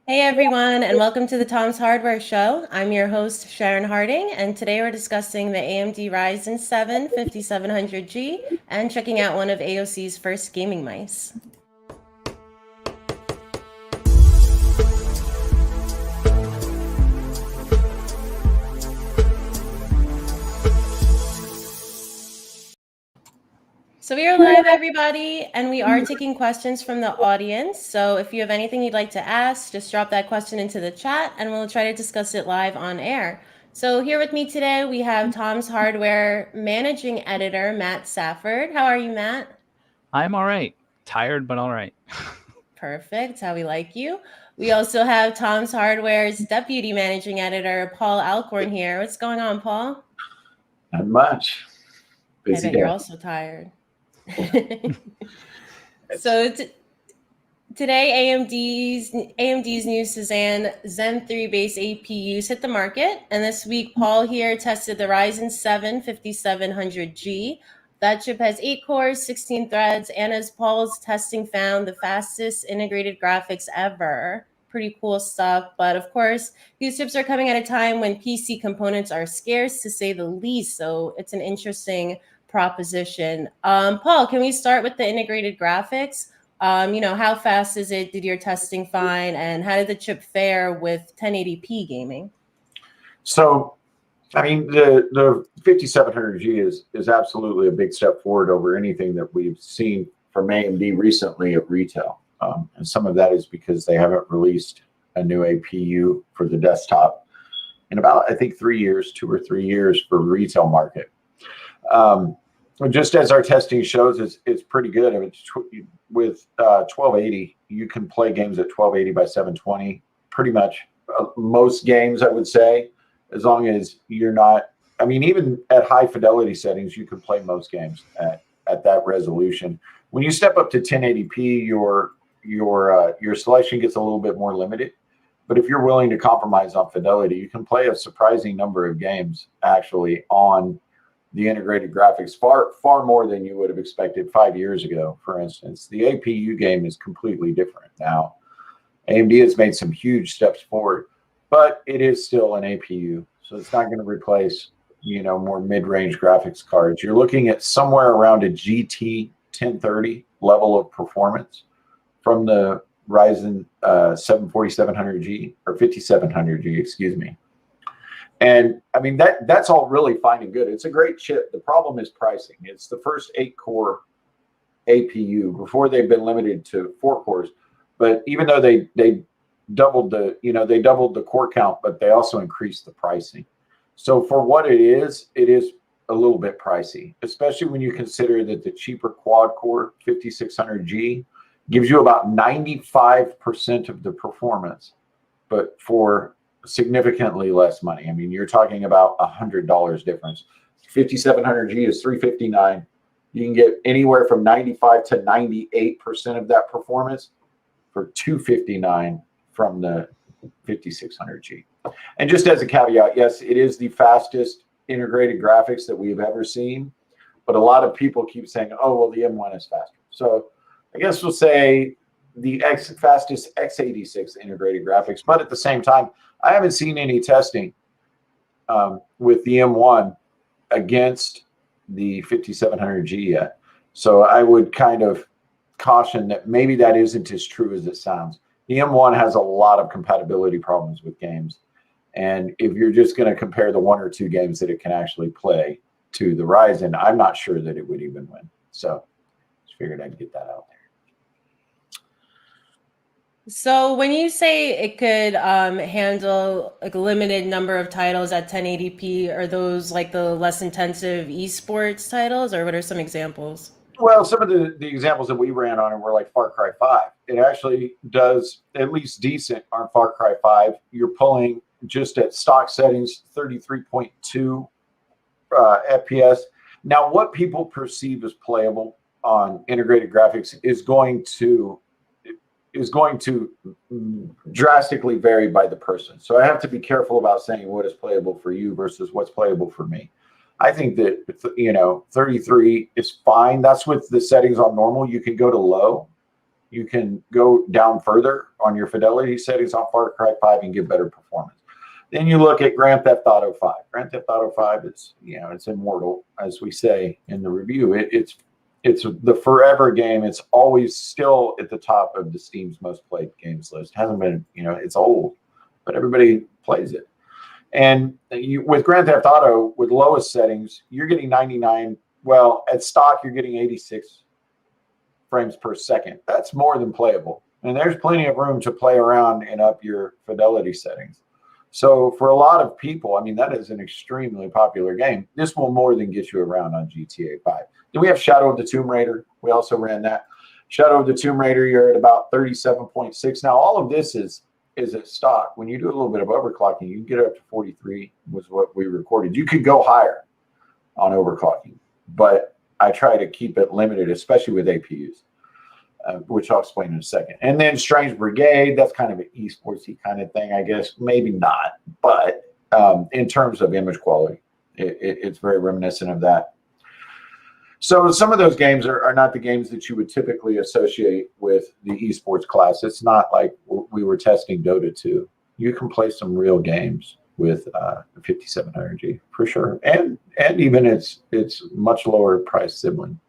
Hey everyone, and welcome to the Tom's Hardware Show. I'm your host, Sharon Harding, and today we're discussing the AMD Ryzen 7 5700G and checking out one of AOC's first gaming mice. So we are live, everybody, and we are taking questions from the audience. So if you have anything you'd like to ask, just drop that question into the chat, and we'll try to discuss it live on air. So here with me today, we have Tom's Hardware Managing Editor, Matt Safford. How are you, Matt? I'm all right. Tired, but all right. Perfect. How we like you. We also have Tom's Hardware's Deputy Managing Editor, Paul Alcorn here. What's going on, Paul? Not much. Busy I bet day. You're also tired. So today, AMD's new Cezanne Zen 3 base APUs hit the market, and this week Paul here tested the Ryzen 7 5700G. That chip has 8 cores, 16 threads, and as Paul's testing found, the fastest integrated graphics ever. Pretty cool stuff, but of course, these chips are coming at a time when PC components are scarce, to say the least, so it's an interesting proposition. Paul, can we start with the integrated graphics? How fast is it? Did your testing find? And how did the chip fare with 1080p gaming? So, I mean, the 5700G is absolutely a big step forward over anything that we've seen from AMD recently at retail. And some of that is because they haven't released a new APU for the desktop in about, I think, 3 years, 2 or 3 years for retail market. Just as our testing shows, it's pretty good. I mean, with 1280, you can play games at 1280 by 720, pretty much most games, I would say, as long as you're not, I mean, even at high fidelity settings, you can play most games at that resolution. When you step up to 1080p, your selection gets a little bit more limited. But if you're willing to compromise on fidelity, you can play a surprising number of games actually on the integrated graphics, far more than you would have expected 5 years ago. For instance, the APU game is completely different now. AMD has made some huge steps forward, but it is still an APU, so it's not going to replace, more mid-range graphics cards. You're looking at somewhere around a GT 1030 level of performance from the Ryzen 7 4700G or 5700G, excuse me. And I mean, that's all really fine and good. It's a great chip. The problem is pricing. It's the first 8-core APU. Before they've been limited to 4 cores. But even though they doubled the core count, but they also increased the pricing. So for what it is a little bit pricey, especially when you consider that the cheaper quad core 5600G gives you about 95% of the performance, but for significantly less money. I mean, you're talking about $100 difference. 5700G is $359. You can get anywhere from 95 to 98% of that performance for $259 from the 5600G. And just as a caveat, yes, it is the fastest integrated graphics that we've ever seen, but a lot of people keep saying, oh, well, the M1 is faster. So I guess we'll say the fastest x86 integrated graphics, but at the same time, I haven't seen any testing with the M1 against the 5700G yet. So I would kind of caution that maybe that isn't as true as it sounds. The M1 has a lot of compatibility problems with games. And if you're just going to compare the 1 or 2 games that it can actually play to the Ryzen, I'm not sure that it would even win. So just figured I'd get that out there. So when you say it could handle like a limited number of titles at 1080p, are those like the less intensive esports titles, or what are some examples? Well, some of the examples that we ran on it were like Far Cry 5. It actually does at least decent on Far Cry 5. You're pulling just at stock settings 33.2 FPS. Now, what people perceive as playable on integrated graphics is going to drastically vary by the person. So I have to be careful about saying what is playable for you versus what's playable for me. I think that 33 is fine. That's with the settings on normal. You can go to low You can go down further on your fidelity settings on Far Cry 5 and get better performance. Then you look at Grand Theft Auto 5. Grand Theft Auto 5 is, it's immortal, as we say in the review. It's the forever game. It's always still at the top of the Steam's most played games list. Hasn't been, it's old, but everybody plays it. And with Grand Theft Auto, with lowest settings, you're getting 99. Well, at stock, you're getting 86 frames per second. That's more than playable. And there's plenty of room to play around and up your fidelity settings. So for a lot of people, that is an extremely popular game. This will more than get you around on GTA 5. Then we have Shadow of the Tomb Raider. We also ran that. Shadow of the Tomb Raider, you're at about 37.6. Now, all of this is at stock. When you do a little bit of overclocking, you can get up to 43 was what we recorded. You could go higher on overclocking, but I try to keep it limited, especially with APUs. Which I'll explain in a second. And then Strange Brigade, that's kind of an esportsy kind of thing, I guess. Maybe not, but in terms of image quality, it's very reminiscent of that. So some of those games are not the games that you would typically associate with the esports class. It's not like we were testing Dota 2. You can play some real games with 5700G for sure, and even its much lower price sibling.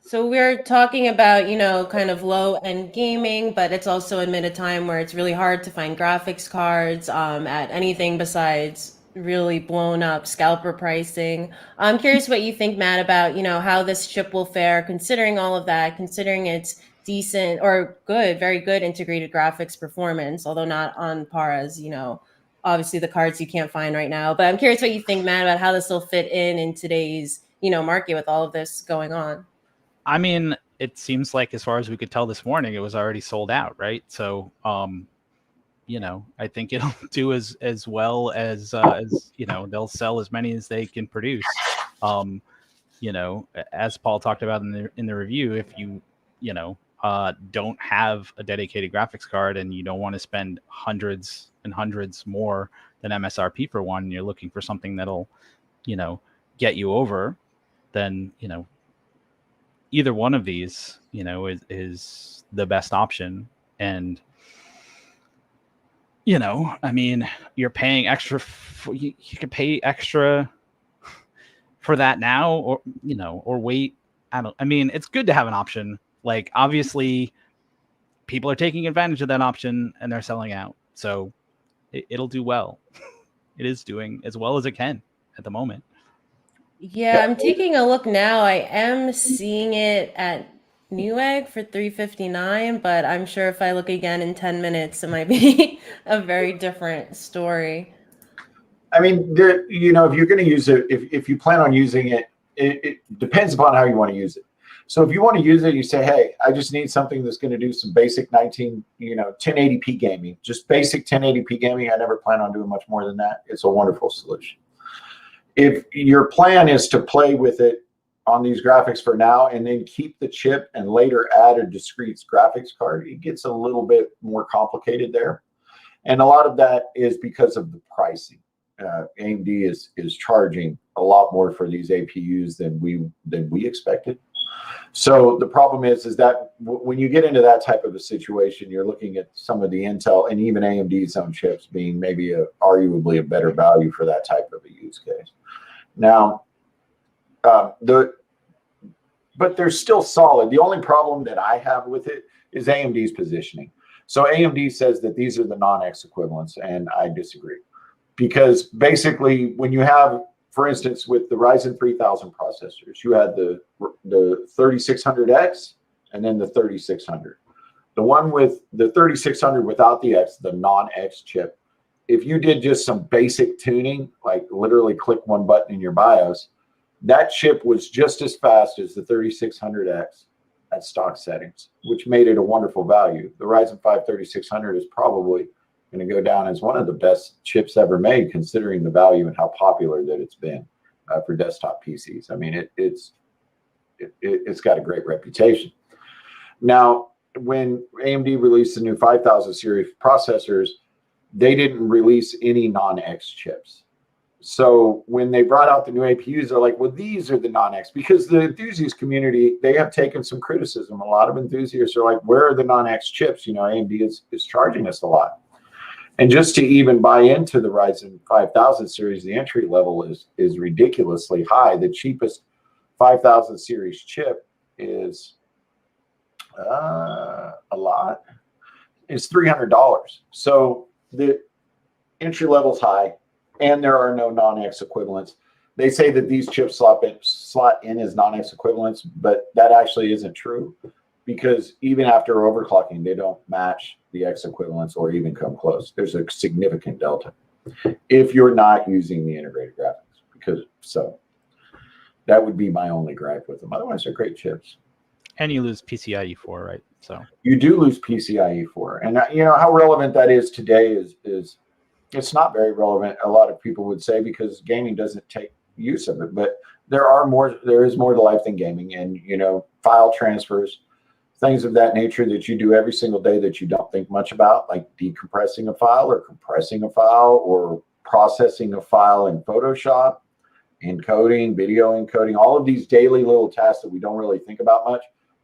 So we're talking about, kind of low-end gaming, but it's also amid a time where it's really hard to find graphics cards at anything besides really blown up scalper pricing. I'm curious what you think, Matt, about, how this chip will fare, considering all of that, considering its decent or good, very good integrated graphics performance, although not on par as, obviously the cards you can't find right now. But I'm curious what you think, Matt, about how this will fit in today's, market with all of this going on. It seems like, as far as we could tell this morning, it was already sold out, right? So, I think it'll do as well as they'll sell as many as they can produce. As Paul talked about in the review, if you don't have a dedicated graphics card and you don't want to spend hundreds and hundreds more than MSRP for one, and you're looking for something that'll, get you over, then either one of these, is the best option. And, you're paying extra. You could pay extra for that now, or wait. It's good to have an option. Like, obviously, people are taking advantage of that option and they're selling out. So it'll do well. It is doing as well as it can at the moment. Yeah, I'm taking a look now. I am seeing it at Newegg for $359, but I'm sure if I look again in 10 minutes, it might be a very different story. If you're going to use it, if you plan on using it, it depends upon how you want to use it. So if you want to use it, you say, hey, I just need something that's going to do some basic 1080p gaming, just basic 1080p gaming. I never plan on doing much more than that. It's a wonderful solution. If your plan is to play with it on these graphics for now and then keep the chip and later add a discrete graphics card, it gets a little bit more complicated there. And a lot of that is because of the pricing. AMD is charging a lot more for these APUs than we expected. So the problem is that when you get into that type of a situation, you're looking at some of the Intel and even AMD's own chips being maybe arguably a better value for that type of a use case. Now, but they're still solid. The only problem that I have with it is AMD's positioning. So AMD says that these are the non-X equivalents, and I disagree. Because basically, when you have, for instance, with the Ryzen 3000 processors, you had the 3600X and then the 3600. The one with the 3600 without the X, the non-X chip, if you did just some basic tuning, like literally click one button in your BIOS, that chip was just as fast as the 3600X at stock settings, which made it a wonderful value. The Ryzen 5 3600 is probably going to go down as one of the best chips ever made, considering the value and how popular that it's been for desktop PCs. It's got a great reputation. Now, when AMD released the new 5000 series processors, they didn't release any non-X chips. So when they brought out the new APUs, they're like, well, these are the non-X, because the enthusiast community, they have taken some criticism. A lot of enthusiasts are like, where are the non-X chips? You know, AMD is charging us a lot. And just to even buy into the Ryzen 5000 series, the entry level is ridiculously high. The cheapest 5000 series chip is a lot. It's $300. So the entry level is high, and there are no non-X equivalents. They say that these chips slot in as non-X equivalents, but that actually isn't true, because even after overclocking, they don't match the X equivalents or even come close. There's a significant delta if you're not using the integrated graphics, because so that would be my only gripe with them. Otherwise, they're great chips. And you lose PCIe 4, right? So you do lose PCIe 4, and you know how relevant that is today is it's not very relevant. A lot of people would say, because gaming doesn't take use of it, but there is more to life than gaming, and you know, file transfers, things of that nature that you do every single day that you don't think much about, like decompressing a file or compressing a file or processing a file in Photoshop, encoding, video encoding, all of these daily little tasks that we don't really think about much.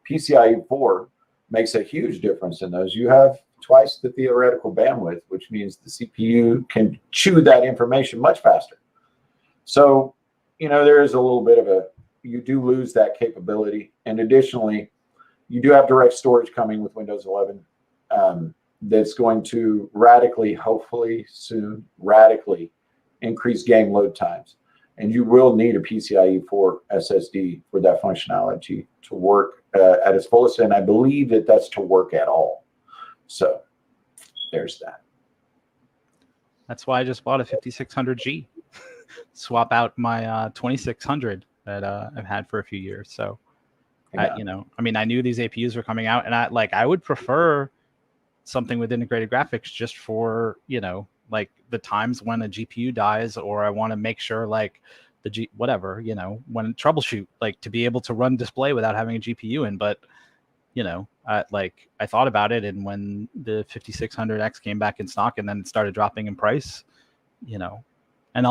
PCIe 4 makes a huge difference in those. You have twice the theoretical bandwidth, which means the CPU can chew that information much faster. So, you know, there is a little bit of you do lose that capability. And additionally, you do have direct storage coming with Windows 11 that's going to hopefully soon, radically increase game load times. And you will need a PCIe 4 SSD for that functionality to work at its fullest. And I believe that that's to work at all. So there's that. that's why I just bought a 5600G. Swap out my 2600 that I've had for a few years. So, Yeah. I mean, I knew these APUs were coming out, and I would prefer something with integrated graphics just for, you know, like the times when a GPU dies, or I want to make sure like whatever, you know, when troubleshoot, like to be able to run display without having a GPU in. But, you know, I thought about it, and when the 5600X came back in stock and then it started dropping in price, you know, and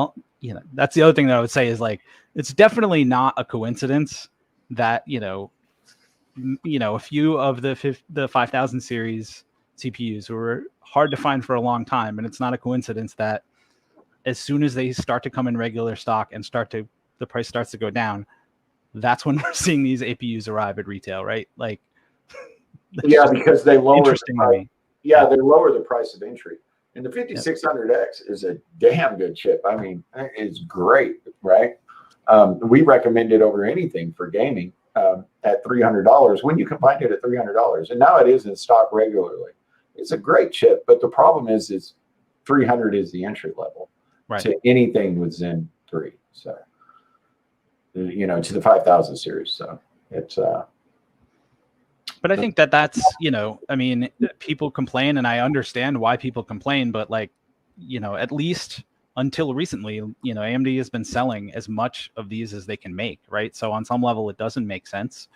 that's the other thing that I would say is like, it's definitely not a coincidence that, you know, a few of the 5000 series CPUs were hard to find for a long time. And it's not a coincidence that as soon as they start to come in regular stock and the price starts to go down, that's when we're seeing these APUs arrive at retail, right? Like, yeah, because they lower interesting to me. Yeah, they lower the price of entry. And the 5600X is a damn good chip. I mean, it's great, right? We recommend it over anything for gaming at $300 when you can find it at $300. And now it is in stock regularly. It's a great chip, but the problem is 300 is the entry level to anything with Zen 3. So, you know, to the 5000 series. So it's but I think that's, you know, I mean, people complain, and I understand why people complain, but like, you know, at least until recently, you know, AMD has been selling as much of these as they can make, right? So on some level, it doesn't make sense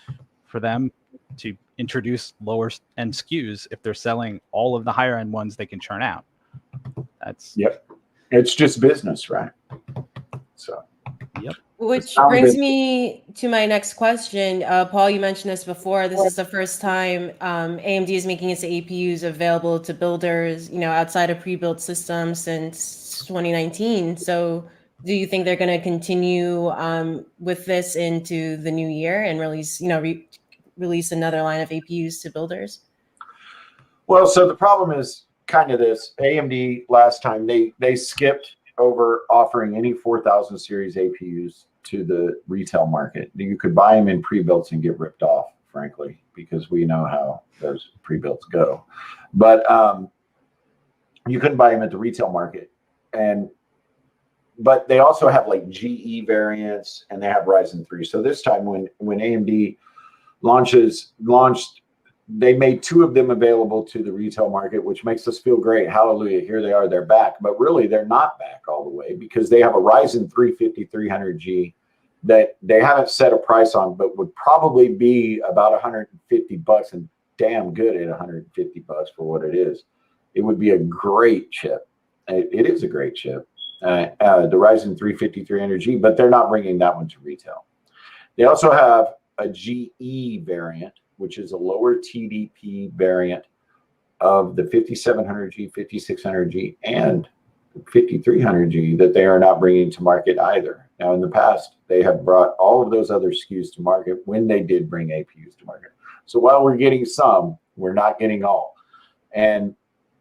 for them to introduce lower end SKUs if they're selling all of the higher end ones they can churn out. It's just business, right? So which brings me to my next question. Paul, you mentioned this before. This is the first time AMD is making its APUs available to builders, you know, outside of pre-built systems since 2019. So do you think they're going to continue with this into the new year and release, you know, release another line of APUs to builders? Well, so the problem is kind of this. AMD last time they skipped over offering any 4000 series APUs to the retail market. You could buy them in pre-builts and get ripped off, frankly, because we know how those pre-builts go. But you couldn't buy them at the retail market. But they also have like GE variants, and they have Ryzen 3. So this time when AMD launched, they made 2 of them available to the retail market, which makes us feel great. Hallelujah, here they are, they're back. But really, they're not back all the way, because they have a Ryzen 3 5300G that they haven't set a price on, but would probably be about $150, and damn good at $150 for what it is. It would be a great chip. It is a great chip. the Ryzen 3 5300G, but they're not bringing that one to retail. They also have a GE variant, which is a lower TDP variant of the 5700G, 5600G, and 5300G that they are not bringing to market either. Now, in the past, they have brought all of those other SKUs to market when they did bring APUs to market. So while we're getting some, we're not getting all. And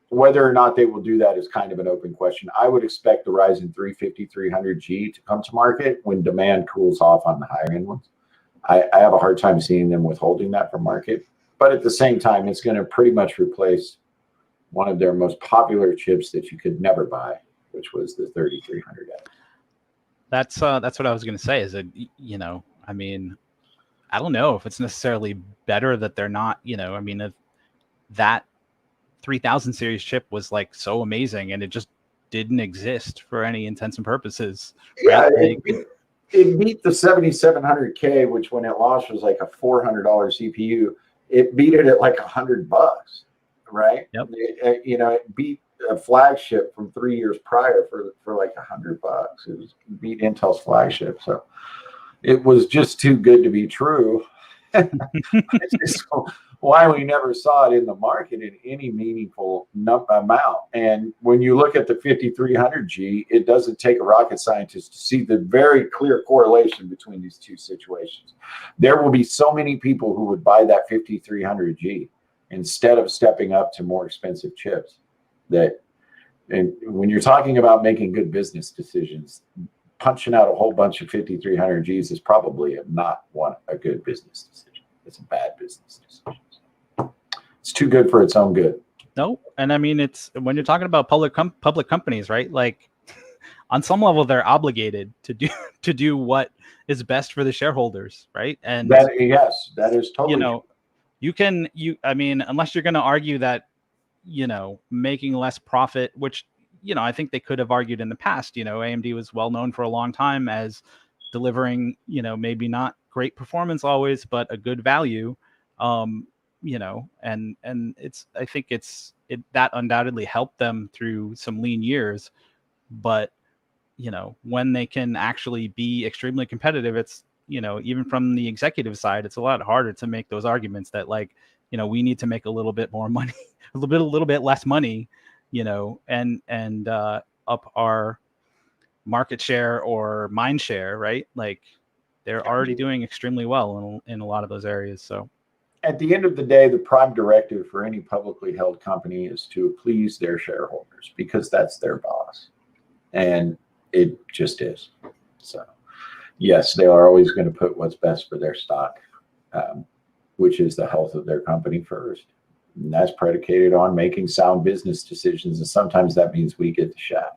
whether or not they will do that is kind of an open question. I would expect the Ryzen 3 5300G to come to market when demand cools off on the higher end ones. I have a hard time seeing them withholding that from market. But at the same time, it's going to pretty much replace one of their most popular chips that you could never buy, which was the 3300X. That's what I was going to say. Is that, you know, I mean, I don't know if it's necessarily better that they're not. You know, I mean, if that 3000 series chip was like so amazing and it just didn't exist for any intents and purposes. Yeah, right? it beat the 7700K, which when it launched was like a $400 CPU. It beat it at like $100, right? Yep. It beat a flagship from 3 years prior for like $100. It beat Intel's flagship, so it was just too good to be true. It's why we never saw it in the market in any meaningful amount. And when you look at the 5300G, it doesn't take a rocket scientist to see the very clear correlation between these two situations. There will be so many people who would buy that 5300G instead of stepping up to more expensive chips. And when you're talking about making good business decisions, punching out a whole bunch of 5300Gs is probably not a good business decision. It's a bad business decision. It's too good for its own good. No, and I mean, it's when you're talking about public companies, right? Like, on some level, they're obligated to do what is best for the shareholders, right? And that is totally. I mean, unless you're going to argue that, making less profit, which, I think they could have argued in the past. AMD was well known for a long time as delivering, maybe not great performance always, but a good value. And I think that undoubtedly helped them through some lean years, but when they can actually be extremely competitive, it's, even from the executive side, it's a lot harder to make those arguments that, like, we need to make a little bit more money, a little bit less money, and up our market share or mind share, right? Like, they're already doing extremely well in a lot of those areas. So at the end of the day, the prime directive for any publicly held company is to please their shareholders, because that's their boss. And it just is. So yes, they are always going to put what's best for their stock, which is the health of their company first. And that's predicated on making sound business decisions. And sometimes that means we get the shaft.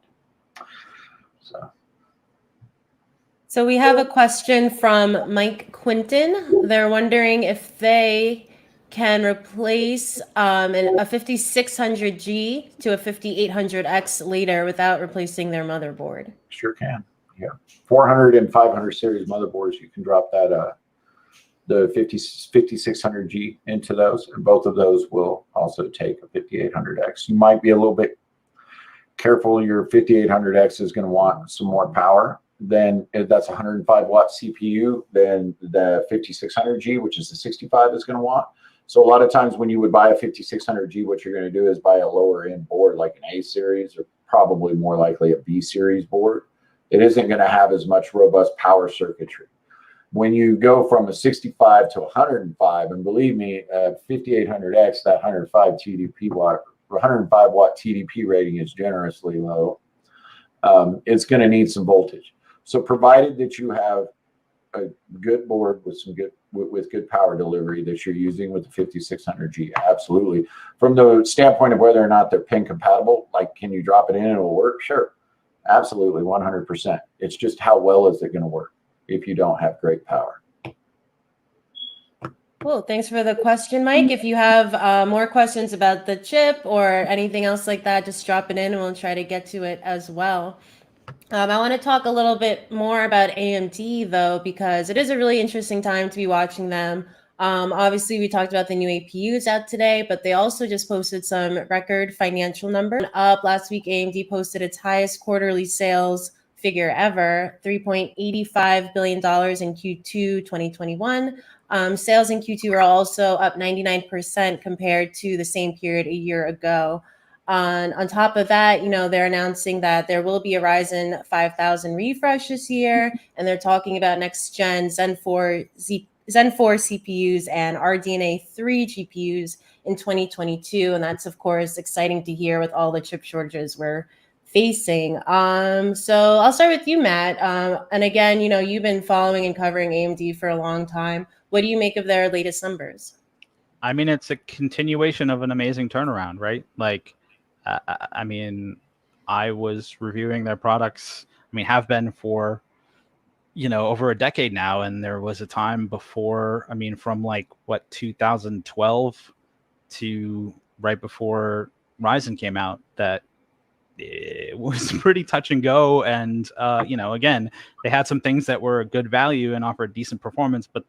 So we have a question from Mike Quinton. They're wondering if they can replace a 5600G to a 5800X later without replacing their motherboard. Sure can. Yeah. 400 and 500 series motherboards, you can drop that the 5600G into those, and both of those will also take a 5800X. You might be a little bit careful. Your 5800X is going to want some more power. Then if that's a 105 watt CPU, then the 5600G, which is the 65, is going to want. So a lot of times when you would buy a 5600G, what you're going to do is buy a lower end board, like an A series, or probably more likely a B series board. It isn't going to have as much robust power circuitry. When you go from a 65 to 105, and believe me, 5800X, that 105 watt TDP rating is generously low. It's going to need some voltage. So provided that you have a good board with good power delivery that you're using with the 5600G, absolutely. From the standpoint of whether or not they're pin compatible, like, can you drop it in and it'll work? Sure, absolutely, 100%. It's just how well is it going to work if you don't have great power. Cool. Thanks for the question, Mike. If you have more questions about the chip or anything else like that, just drop it in and we'll try to get to it as well. I want to talk a little bit more about AMD, though, because it is a really interesting time to be watching them. Obviously, we talked about the new APUs out today, but they also just posted some record financial numbers. Up last week, AMD posted its highest quarterly sales figure ever, $3.85 billion in Q2 2021. Sales in Q2 are also up 99% compared to the same period a year ago. On top of that, they're announcing that there will be a Ryzen 5000 refresh this year, and they're talking about next gen Zen 4 CPUs and RDNA 3 GPUs in 2022. And that's, of course, exciting to hear with all the chip shortages we're facing. So I'll start with you, Matt. And again, you've been following and covering AMD for a long time. What do you make of their latest numbers? I mean, it's a continuation of an amazing turnaround, right? Like, I mean, I was reviewing their products, have been for, over a decade now. And there was a time before, from 2012 to right before Ryzen came out, that it was pretty touch and go. And, again, they had some things that were good value and offered decent performance, but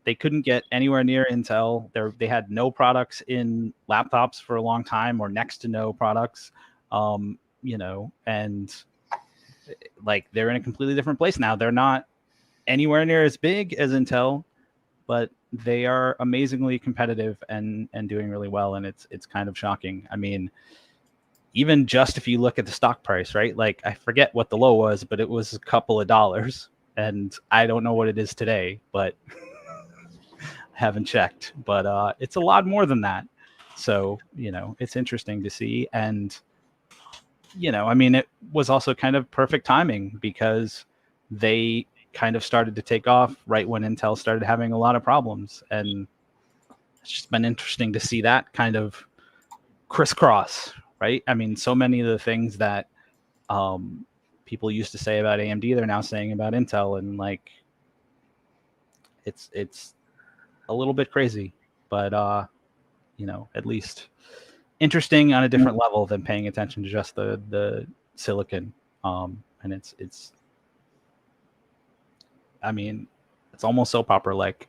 they couldn't get anywhere near Intel. They had no products in laptops for a long time, or next to no products, and they're in a completely different place now. They're not anywhere near as big as Intel, but they are amazingly competitive and doing really well. And it's kind of shocking. I mean, even just if you look at the stock price, right? Like, I forget what the low was, but it was a couple of dollars, and I don't know what it is today, but haven't checked, but it's a lot more than that. So, it's interesting to see. And, it was also kind of perfect timing, because they kind of started to take off right when Intel started having a lot of problems. And it's just been interesting to see that kind of crisscross, right? I mean, so many of the things that people used to say about AMD, they're now saying about Intel. And it's a little bit crazy, but at least interesting on a different level than paying attention to just the silicon. And it's almost soap opera like.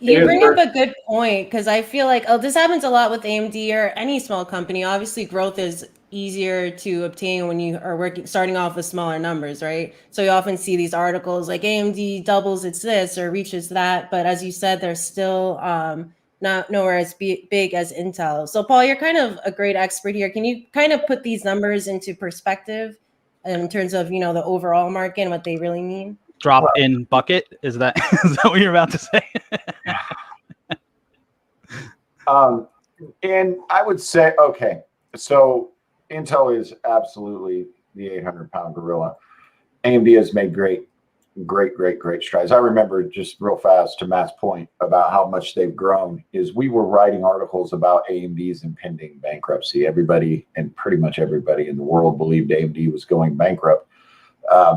You bring up a good point, because I feel like this happens a lot with AMD or any small company. Obviously, growth is easier to obtain when you are starting off with smaller numbers, right? So you often see these articles like AMD doubles its this or reaches that, but as you said, they're still not nowhere as big as Intel. So Paul, you're kind of a great expert here. Can you kind of put these numbers into perspective in terms of the overall market and what they really mean? Drop in bucket, is that what you're about to say? And I would say, okay, so Intel is absolutely the 800-pound gorilla. AMD has made great strides. I remember, just real fast to Matt's point about how much they've grown, is we were writing articles about AMD's impending bankruptcy. Everybody, and pretty much everybody in the world, believed AMD was going bankrupt.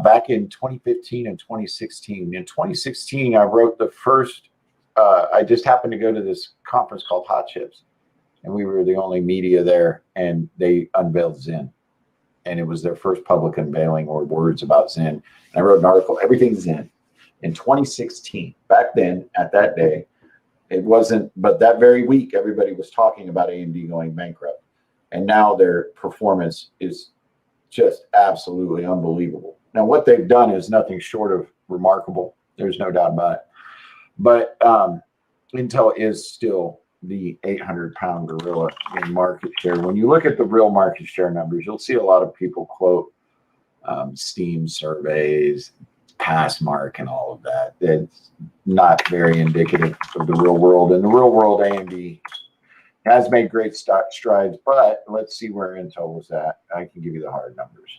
Back in 2015 and 2016. In 2016, I wrote the first, I just happened to go to this conference called Hot Chips, and we were the only media there, and they unveiled Zen. And it was their first public unveiling or words about Zen. And I wrote an article, Everything's Zen, in 2016. Back then, at that day, it wasn't, but that very week, everybody was talking about AMD going bankrupt. And now their performance is just absolutely unbelievable. Now, what they've done is nothing short of remarkable. There's no doubt about it. But Intel is still the 800-pound gorilla in market share. When you look at the real market share numbers, you'll see a lot of people quote Steam surveys, Passmark, and all of that. It's not very indicative of the real world. In the real world, AMD has made great strides, but let's see where Intel was at. I can give you the hard numbers.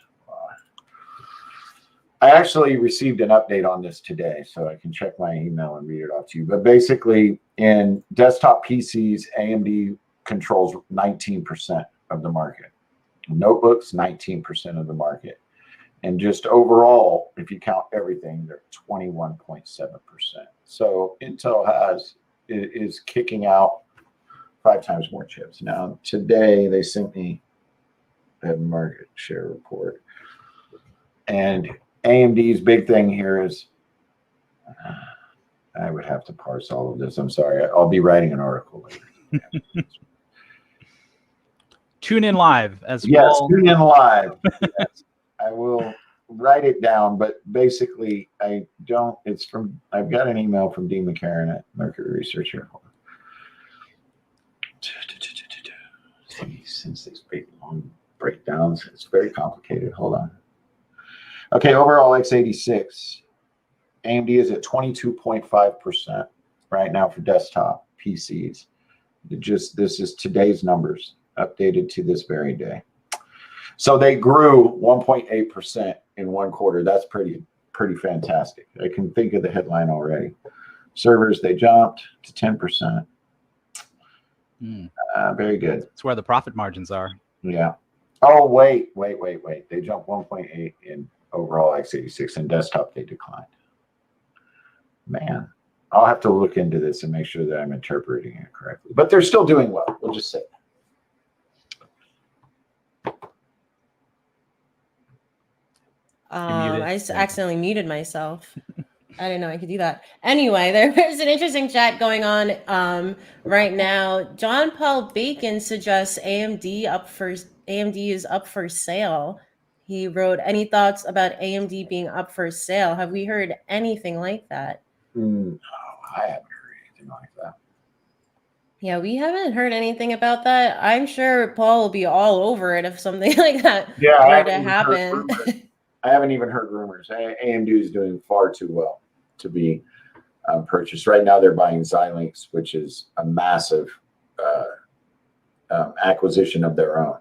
I actually received an update on this today, so I can check my email and read it off to you. But basically, in desktop PCs, AMD controls 19% of the market. Notebooks, 19% of the market. And just overall, if you count everything, they're 21.7%. So Intel is kicking out 5 times more chips. Now, today they sent me a market share report. And AMD's big thing here is, I would have to parse all of this. I'm sorry. I'll be writing an article later. Tune in live as yes, Paul. tune in live. Yes, I will write it down, but basically I don't. It's from. I've got an email from Dean McCarran at Mercury Research here. Since these big long breakdowns, it's very complicated. Hold on. Okay, overall x86, AMD is at 22.5% right now for desktop PCs. This is today's numbers updated to this very day. So they grew 1.8% in one quarter. That's pretty fantastic. I can think of the headline already. Servers, they jumped to 10%. Very good. That's where the profit margins are. Yeah. Oh, wait. They jumped 1.8 in overall x86 and desktop they declined. Man, I'll have to look into this and make sure that I'm interpreting it correctly. But they're still doing well. We'll just say. I accidentally muted myself. I didn't know I could do that. Anyway, there's an interesting chat going on right now. John Paul Bacon suggests AMD is up for sale. He wrote, "Any thoughts about AMD being up for sale? Have we heard anything like that?" No, I haven't heard anything like that. Yeah, we haven't heard anything about that. I'm sure Paul will be all over it if something like that were to happen. I haven't even heard rumors. AMD is doing far too well to be purchased. Right now, they're buying Xilinx, which is a massive acquisition of their own.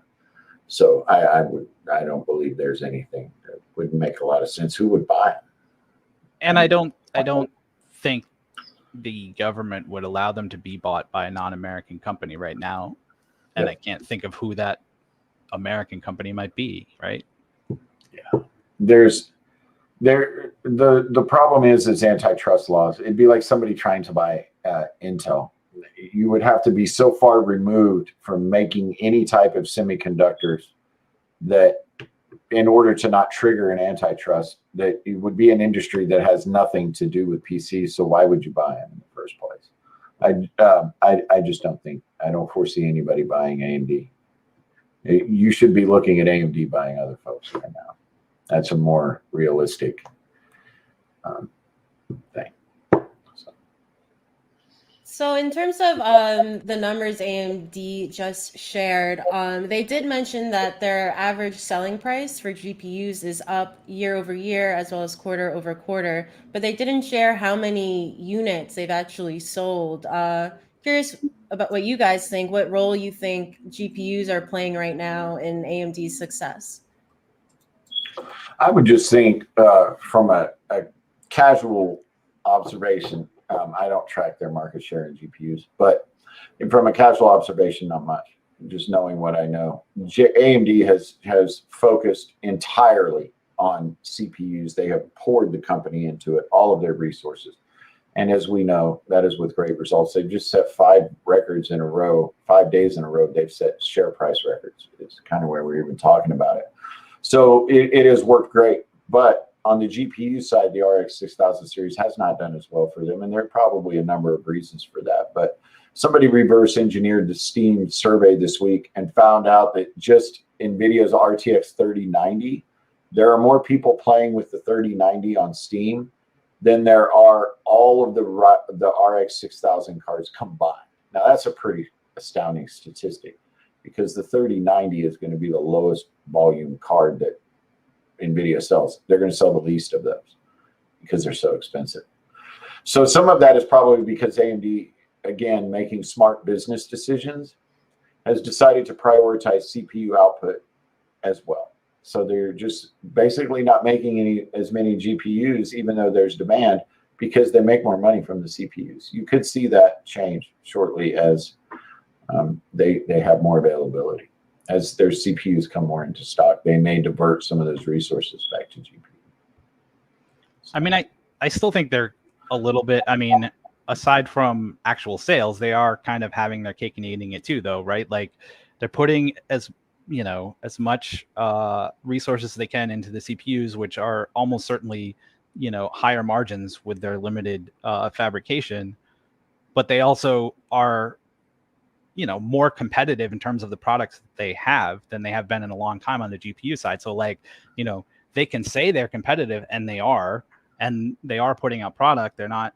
So I don't believe there's anything that would make a lot of sense. Who would buy it? And I don't think the government would allow them to be bought by a non-American company right now. And yep. I can't think of who that American company might be, right? Yeah. The problem is antitrust laws. It'd be like somebody trying to buy Intel. You would have to be so far removed from making any type of semiconductors that in order to not trigger an antitrust, that it would be an industry that has nothing to do with PCs. So why would you buy them in the first place? I just don't think, I don't foresee anybody buying AMD. You should be looking at AMD buying other folks right now. That's a more realistic thing. So in terms of the numbers AMD just shared, they did mention that their average selling price for GPUs is up year over year as well as quarter over quarter, but they didn't share how many units they've actually sold. Curious about what you guys think, what role you think GPUs are playing right now in AMD's success. I would just think from a casual observation, I don't track their market share in GPUs, but from a casual observation, not much. Just knowing what I know, AMD has focused entirely on CPUs. They have poured the company into it, all of their resources. And as we know, that is with great results. They've just set 5 records in a row, 5 days in a row. They've set share price records. It's kind of where we're even talking about it. So it has worked great. But on the GPU side, the RX 6000 series has not done as well for them. And there are probably a number of reasons for that. But somebody reverse engineered the Steam survey this week and found out that just NVIDIA's RTX 3090, there are more people playing with the 3090 on Steam than there are all of the RX 6000 cards combined. Now, that's a pretty astounding statistic because the 3090 is going to be the lowest volume card that NVIDIA sells. They're going to sell the least of those because they're so expensive. So some of that is probably because AMD, again, making smart business decisions, has decided to prioritize CPU output as well. So they're just basically not making as many GPUs, even though there's demand, because they make more money from the CPUs. You could see that change shortly as they have more availability. As their CPUs come more into stock, they may divert some of those resources back to GPU. I mean, I still think they're a little bit, I mean, aside from actual sales, they are kind of having their cake and eating it too, though, right? Like they're putting as much resources as they can into the CPUs, which are almost certainly, higher margins with their limited fabrication, but they also are more competitive in terms of the products that they have than they have been in a long time on the GPU side. So like, they can say they're competitive, and they are putting out product. They're not,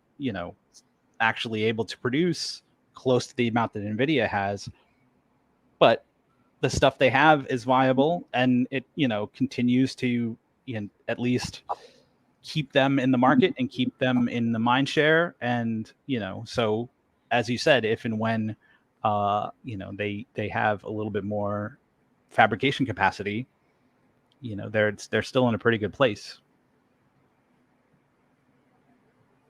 actually able to produce close to the amount that NVIDIA has, but the stuff they have is viable, and it, continues to, at least keep them in the market and keep them in the mind share. And, so as you said, if and when, they have a little bit more fabrication capacity, they're still in a pretty good place.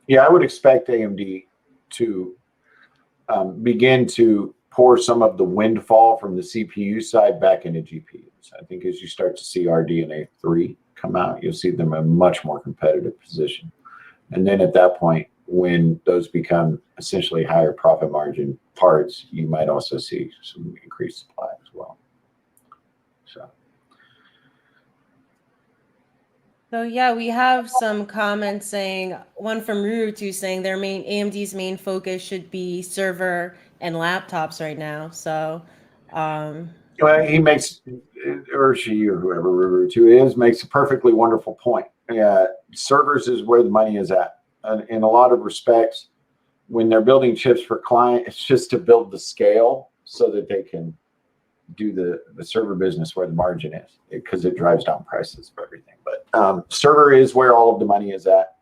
Yeah, I would expect AMD to begin to pour some of the windfall from the CPU side back into GPUs. I think as you start to see RDNA 3 come out, you'll see them in a much more competitive position. And then at that point, when those become essentially higher profit margin parts, you might also see some increased supply as well. So yeah, we have some comments saying, one from Rurutu saying AMD's main focus should be server and laptops right now. So well, he makes, or she, or whoever Rurutu is, makes a perfectly wonderful point. Servers is where the money is at. And in a lot of respects, when they're building chips for client, it's just to build the scale so that they can do the server business where the margin is, because it drives down prices for everything. But server is where all of the money is at,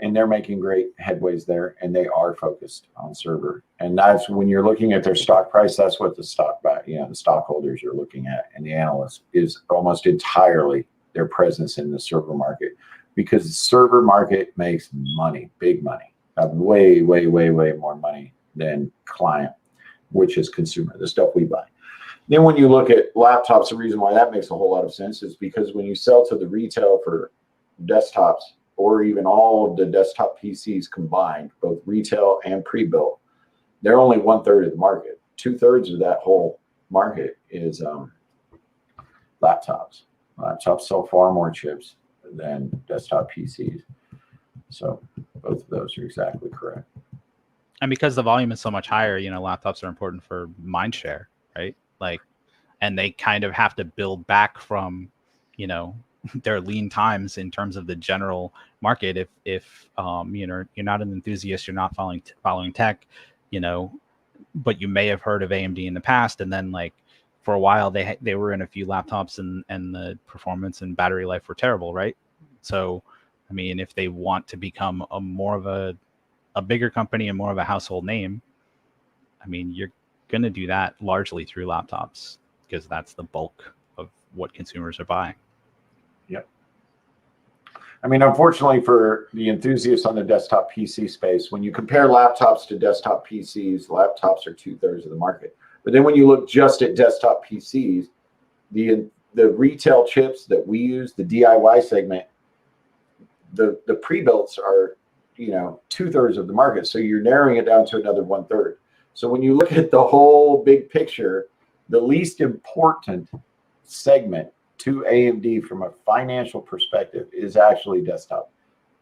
and they're making great headways there, and they are focused on server. And that's when you're looking at their stock price, that's what the the stockholders are looking at, and the analysts, is almost entirely their presence in the server market, because the server market makes money, big money, way, way, way, way more money than client, which is consumer, the stuff we buy. Then when you look at laptops, the reason why that makes a whole lot of sense is because when you sell to the retail for desktops, or even all of the desktop PCs combined, both retail and pre-built, they're only 1/3 of the market. 2/3 of that whole market is laptops. Laptops sell far more chips than desktop PCs. So both of those are exactly correct. And because the volume is so much higher, laptops are important for mind share, right? And they kind of have to build back from, their lean times in terms of the general market. If you're not an enthusiast, you're not following tech, but you may have heard of AMD in the past, and then for a while they were in a few laptops, and the performance and battery life were terrible, right? So, I mean, if they want to become more of a bigger company and more of a household name, I mean, you're going to do that largely through laptops, because that's the bulk of what consumers are buying. Yep. I mean, unfortunately for the enthusiasts on the desktop PC space, when you compare laptops to desktop PCs, laptops are 2/3 of the market. But then when you look just at desktop PCs, the retail chips that we use, the DIY segment, the pre-builts are 2/3 of the market. So you're narrowing it down to another 1/3. So when you look at the whole big picture, the least important segment to AMD from a financial perspective is actually desktop.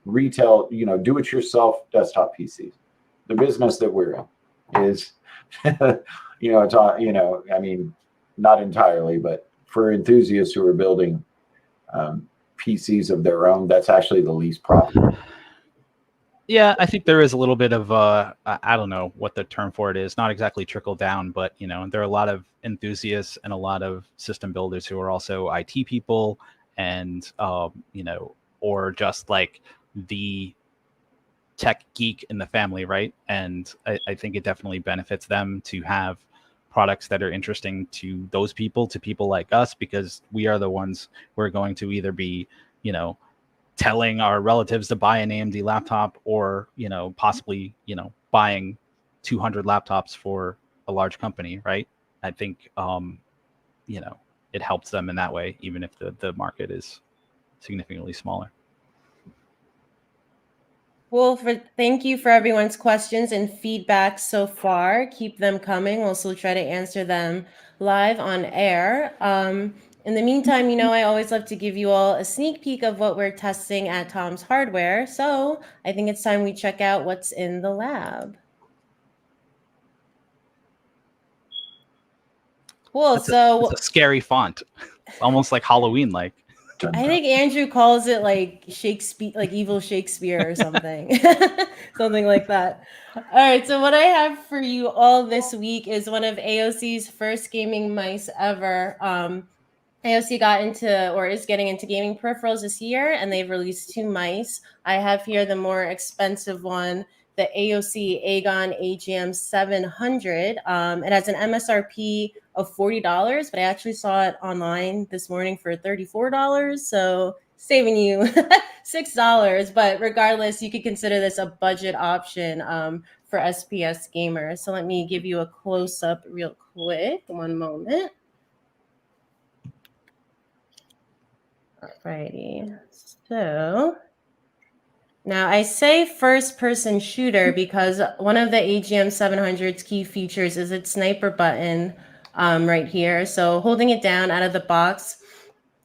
Retail, do-it-yourself desktop PCs. The business that we're in is, it's I mean, not entirely, but for enthusiasts who are building PCs of their own, that's actually the least profitable. Yeah, I think there is a little bit of I don't know what the term for it is, not exactly trickle down, but there are a lot of enthusiasts and a lot of system builders who are also IT people, and or just like the tech geek in the family, right? And I think it definitely benefits them to have products that are interesting to those people, to people like us, because we are the ones who are going to either be, telling our relatives to buy an AMD laptop, or possibly buying 200 laptops for a large company, right? I think it helps them in that way, even if the market is significantly smaller. Well, thank you for everyone's questions and feedback so far. Keep them coming. We'll still try to answer them live on air. In the meantime, I always love to give you all a sneak peek of what we're testing at Tom's Hardware. So I think it's time we check out what's in the lab. Cool. It's So a scary font, almost like Halloween-like. I think Andrew calls it like Shakespeare, like evil Shakespeare or something, something like that. All right. So what I have for you all this week is one of AOC's first gaming mice ever. AOC got into or is getting into gaming peripherals this year, and they've released 2 mice. I have here the more expensive one, the AOC Aegon AGM 700. It has an MSRP of $40, but I actually saw it online this morning for $34, so saving you $6. But regardless, you could consider this a budget option for SPS gamers. So let me give you a close up real quick. One moment. Alrighty, so now I say first person shooter because one of the AGM 700's key features is its sniper button right here. So holding it down out of the box,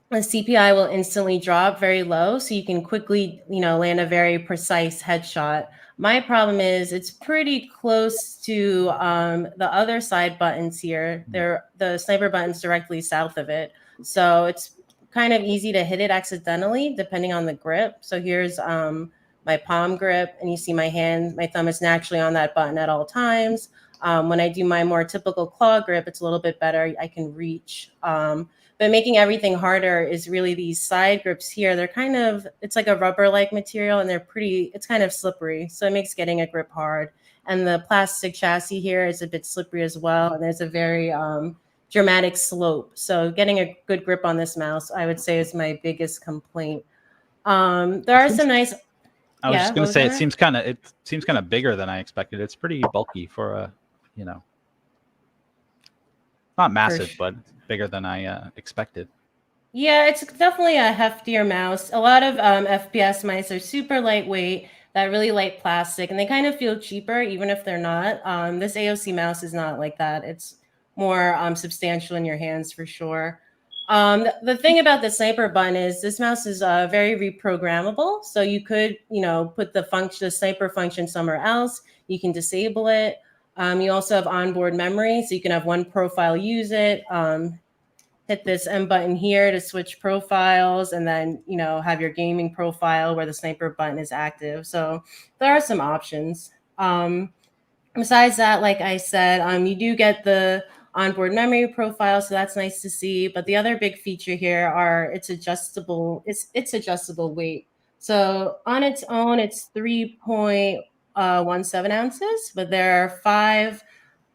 the CPI will instantly drop very low, so you can quickly, land a very precise headshot. My problem is it's pretty close to the other side buttons here. The sniper button's directly south of it, so it's kind of easy to hit it accidentally depending on the grip. So here's my palm grip, and you see my hand, my thumb is naturally on that button at all times. When I do my more typical claw grip, it's a little bit better. I can reach. But making everything harder is really these side grips here. They're it's like a rubber-like material, and it's kind of slippery. So it makes getting a grip hard. And the plastic chassis here is a bit slippery as well. And there's a very dramatic slope. So getting a good grip on this mouse, I would say, is my biggest complaint. There are some nice. I was just going to say, it seems kind of bigger than I expected. It's pretty bulky for a, not massive, but bigger than I expected. Yeah, it's definitely a heftier mouse. A lot of FPS mice are super lightweight, that really light plastic, and they kind of feel cheaper, even if they're not. This AOC mouse is not like that. It's more substantial in your hands for sure. The thing about the sniper button is this mouse is very reprogrammable. So you could, put the sniper function somewhere else. You can disable it. You also have onboard memory, so you can have one profile use it. Hit this M button here to switch profiles, and then, have your gaming profile where the sniper button is active. So there are some options. Besides that, like I said, you do get the onboard memory profile, so that's nice to see. But the other big feature here are its adjustable weight. So on its own, it's 3.17 ounces, but there are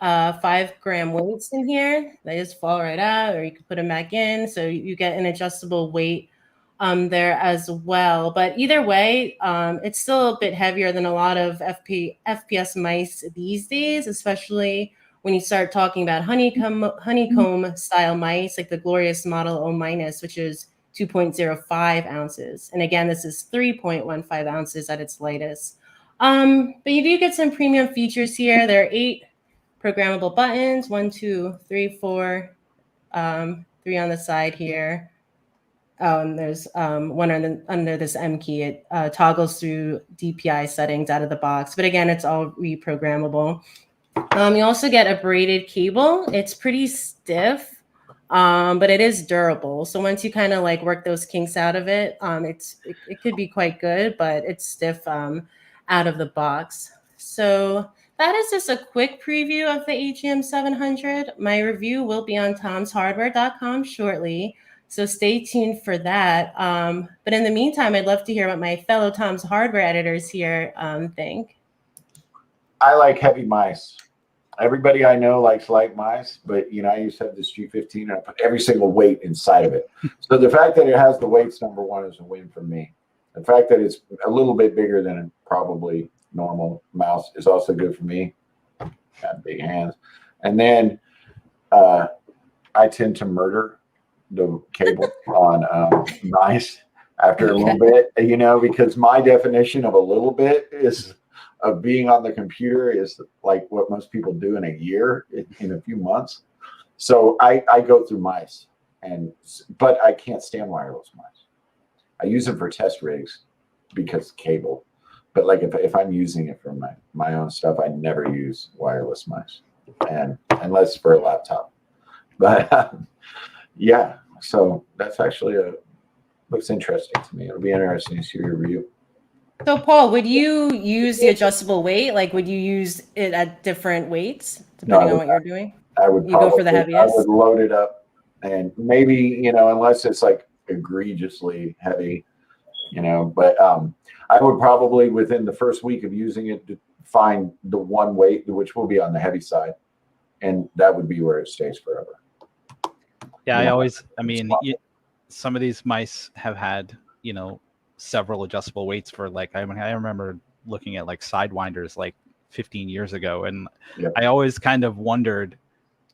5-gram weights in here. They just fall right out, or you can put them back in. So you get an adjustable weight there as well. But either way, it's still a bit heavier than a lot of FPS mice these days, especially when you start talking about honeycomb style mice, like the Glorious Model O-, which is 2.05 ounces. And again, this is 3.15 ounces at its lightest. But you do get some premium features here. There are 8 programmable buttons, 1, 2, 3, 4, 3 on the side here. There's one under this M key. It toggles through DPI settings out of the box. But again, it's all reprogrammable. You also get a braided cable. It's pretty stiff, but it is durable. So once you kind of like work those kinks out of it, it could be quite good, but it's stiff out of the box. So that is just a quick preview of the AGM 700. My review will be on tomshardware.com shortly, so stay tuned for that. But in the meantime, I'd love to hear what my fellow Tom's Hardware editors here think. I like heavy mice. Everybody I know likes light mice, but I used to have this G15 and I put every single weight inside of it. So the fact that it has the weights, number one, is a win for me. The fact that it's a little bit bigger than a probably normal mouse is also good for me. Got big hands. And then I tend to murder the cable on mice after a little bit, because my definition of a little bit is of being on the computer is like what most people do in a year, in a few months. So I go through mice. But I can't stand wireless mice. I use them for test rigs because cable. But like if I'm using it for my own stuff, I never use wireless mice, and unless for a laptop. But yeah, so that's actually looks interesting to me. It'll be interesting to see your review. So, Paul, would you use the adjustable weight? Like, would you use it at different weights depending on what you're doing? I would You go for the heaviest? I would load it up, and maybe, you know, unless it's like egregiously heavy, you know, but I would probably within the first week of using it find the one weight which will be on the heavy side, and that would be where it stays forever. Yeah, I mean, some of these mice have had, you know, several adjustable weights for like, I remember looking at like Sidewinders like 15 years ago, and I always kind of wondered,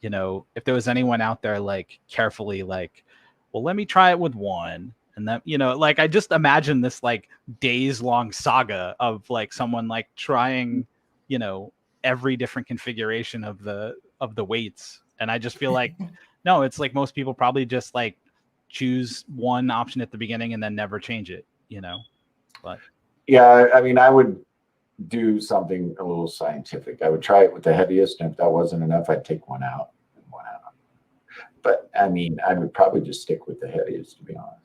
you know, if there was anyone out there like carefully like, well, let me try it with one. And that, you know, like I just imagine this like days-long saga of like someone like trying, you know, every different configuration of the weights. And I just feel like, no, it's like most people probably just like choose one option at the beginning and then never change it, you know. But yeah, I mean, I would do something a little scientific. I would try it with the heaviest, and if that wasn't enough, I'd take one out and one out. But I mean, I would probably just stick with the heaviest, to be honest.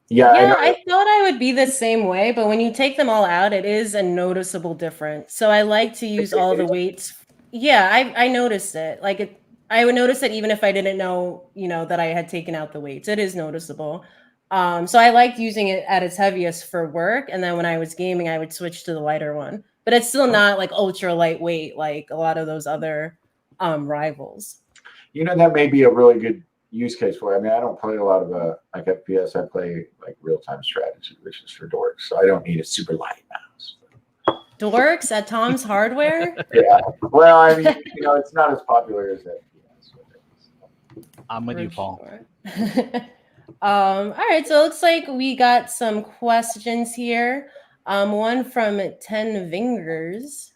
Yeah, I thought I would be the same way, but when you take them all out, it is a noticeable difference. So I like to use all the weights. Yeah, I noticed it. Like I would notice it even if I didn't know, you know, that I had taken out the weights. It is noticeable. So I liked using it at its heaviest for work, and then when I was gaming, I would switch to the lighter one. But it's still not like ultra lightweight like a lot of those other rivals. You know, that may be a really good use case for it. I mean, I don't play a lot of like FPS. I play like real-time strategy, which is for dorks. So I don't need a super light mouse. Dorks at Tom's Hardware? Yeah. Well, I mean, you know, it's not as popular as FPS. I'm with you, Paul. Sure. All right, so it looks like we got some questions here. One from 10 Fingers.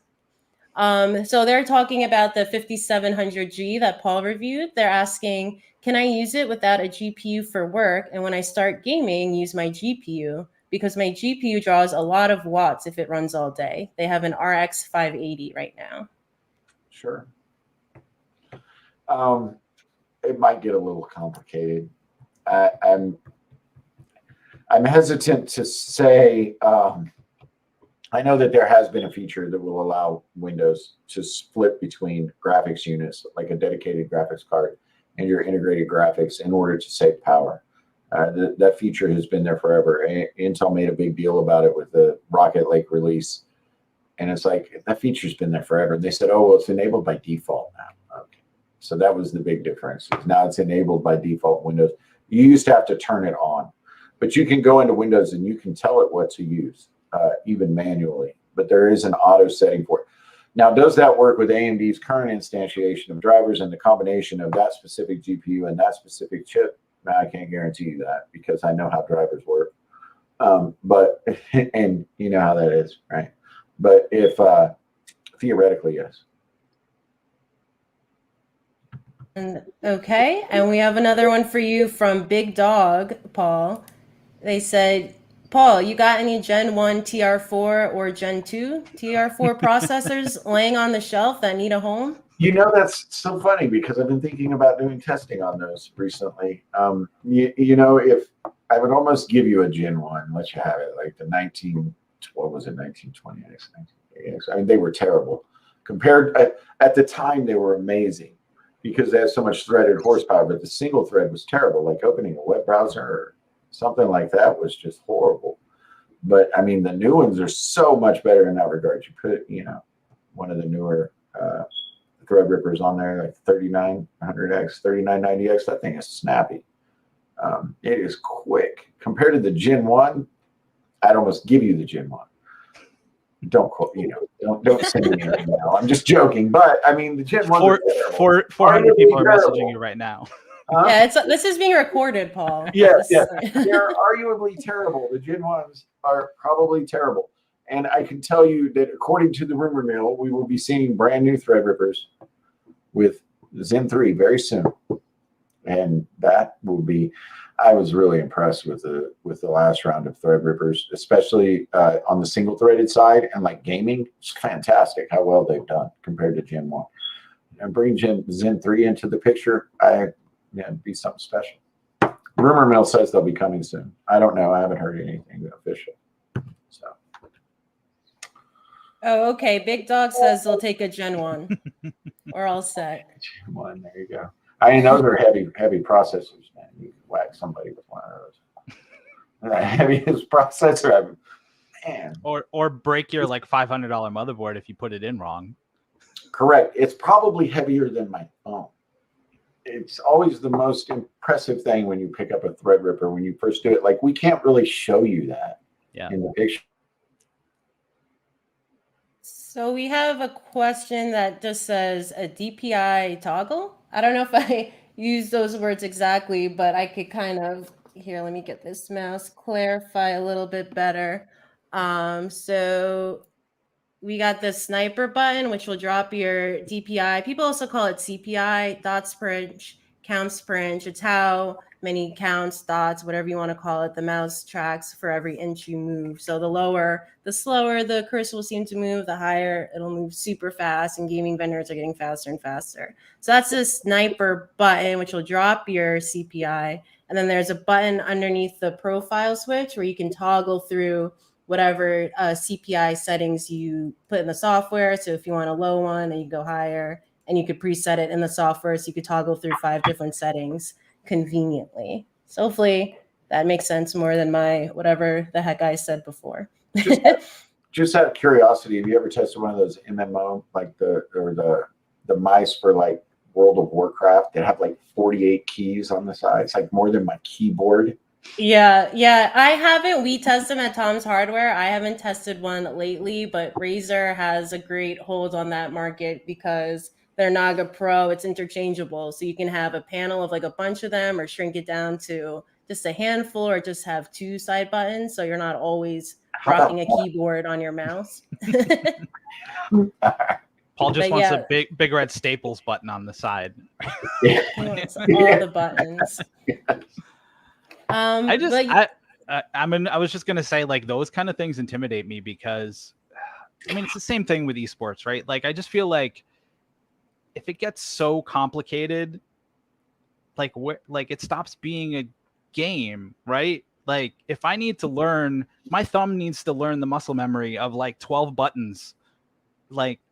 So they're talking about the 5700G that Paul reviewed. They're asking, can I use it without a GPU for work? And when I start gaming, use my GPU because my GPU draws a lot of watts if it runs all day. They have an RX 580 right now. Sure. It might get a little complicated. I'm hesitant to say. I know that there has been a feature that will allow Windows to split between graphics units, like a dedicated graphics card and your integrated graphics, in order to save power. That feature has been there forever. Intel made a big deal about it with the Rocket Lake release. And it's like, that feature's been there forever. They said, oh, well, it's enabled by default now. Okay. So that was the big difference. Now it's enabled by default Windows. You used to have to turn it on, but you can go into Windows and you can tell it what to use, even manually. But there is an auto setting for it. Now, does that work with AMD's current instantiation of drivers and the combination of that specific GPU and that specific chip? Now, I can't guarantee you that because I know how drivers work. But and you know how that is, right? But if theoretically, yes. Okay, and we have another one for you from Big Dog, Paul. They said, Paul, you got any Gen 1 TR4 or Gen 2 TR4 processors laying on the shelf that need a home? You know, that's so funny because I've been thinking about doing testing on those recently. You know, if I would almost give you a Gen 1, let you have it, like the 1920X, 1980X. I mean, they were terrible. Compared, at the time, they were amazing because they have so much threaded horsepower, but the single thread was terrible. Like opening a web browser or something like that was just horrible. But I mean, the new ones are so much better in that regard. You put, you know, one of the newer Threadrippers on there, like 3900X, 3990X, that thing is snappy. It is quick. Compared to the Gen 1, I'd almost give you the Gen 1. Don't quote, you know, don't send me an email. I'm just joking. But I mean, the Gen 1. 400 people are messaging you right now. Yeah, this is being recorded, Paul. Yes. They're arguably terrible. The Gen 1s are probably terrible. And I can tell you that according to the rumor mill, we will be seeing brand new Threadrippers with Zen 3 very soon. and that will be. I was really impressed with the last round of Threadrippers, especially on the single threaded side, and like gaming. It's fantastic how well they've done compared to Gen 1. And bring Zen 3 into the picture, it'd be something special. Rumor mill says they'll be coming soon. I don't know. I haven't heard anything official. So. Oh, okay. Big Dog says they'll take a Gen 1. We're all set. Gen 1, there you go. I know they're heavy processors, man. You can whack somebody with one of those. The heaviest processor, man. Or break your like $500 motherboard if you put it in wrong. Correct. It's probably heavier than my phone. It's always the most impressive thing when you pick up a Threadripper when you first do it. Like, we can't really show you that in the picture. So we have a question that just says a DPI toggle. I don't know if I use those words exactly, but I could kind of, here, let me get this mouse, clarify a little bit better. So we got the sniper button, which will drop your DPI. People also call it CPI, dots per inch, counts per inch. It's how many counts, dots, whatever you want to call it, the mouse tracks for every inch you move. So the slower the cursor will seem to move, the higher it'll move super fast, and gaming vendors are getting faster and faster. So that's a sniper button, which will drop your CPI. And then there's a button underneath the profile switch where you can toggle through whatever CPI settings you put in the software. So if you want a low one, then you go higher, and you could preset it in the software. So you could toggle through 5 different settings conveniently. So hopefully that makes sense more than my whatever the heck I said before. Just out of curiosity, have you ever tested one of those MMO, like the mice for like World of Warcraft that have like 48 keys on the side? It's like more than my keyboard. Yeah, I haven't. We test them at Tom's Hardware. I haven't tested one lately, but Razer has a great hold on that market because their Naga Pro, it's interchangeable. So you can have a panel of like a bunch of them, or shrink it down to just a handful, or just have 2 side buttons. So you're not always rocking a keyboard on your mouse. Paul just wants a big red Staples button on the side. He wants all the buttons. I was just gonna say, like, those kind of things intimidate me because, I mean, it's the same thing with esports, right? Like, I just feel like if it gets so complicated, like it stops being a game, right? Like, if I need to learn, my thumb needs to learn the muscle memory of like 12 buttons. I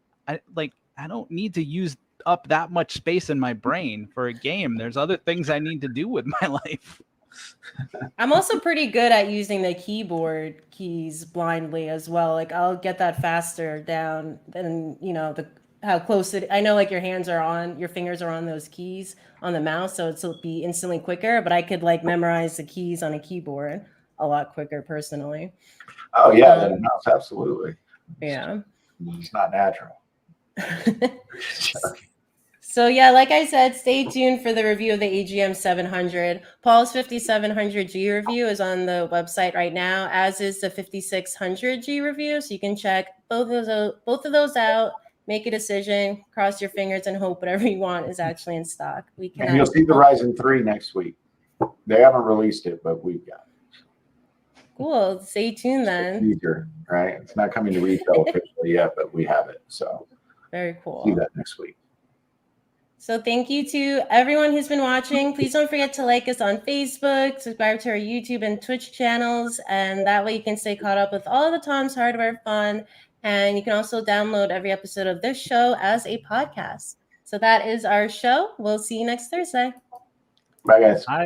don't need to use up that much space in my brain for a game. There's other things I need to do with my life. I'm also pretty good at using the keyboard keys blindly as well. Like, I'll get that faster down than, how close I know, like, your fingers are on those keys on the mouse, so it'll be instantly quicker, but I could like memorize the keys on a keyboard a lot quicker personally. Oh yeah, than a mouse, absolutely. Yeah. It's not natural. So yeah, like I said, stay tuned for the review of the AGM 700. Paul's 5700G review is on the website right now, as is the 5600G review. So you can check both of those out, make a decision, cross your fingers, and hope whatever you want is actually in stock. And you'll see the Ryzen 3 next week. They haven't released it, but we've got it. Cool. Stay tuned then. Future, right? It's not coming to retail officially yet, but we have it. So very cool. See that next week. So thank you to everyone who's been watching. Please don't forget to like us on Facebook, subscribe to our YouTube and Twitch channels, and that way you can stay caught up with all of the Tom's Hardware fun. And you can also download every episode of this show as a podcast. So that is our show. We'll see you next Thursday. Bye, guys. Bye.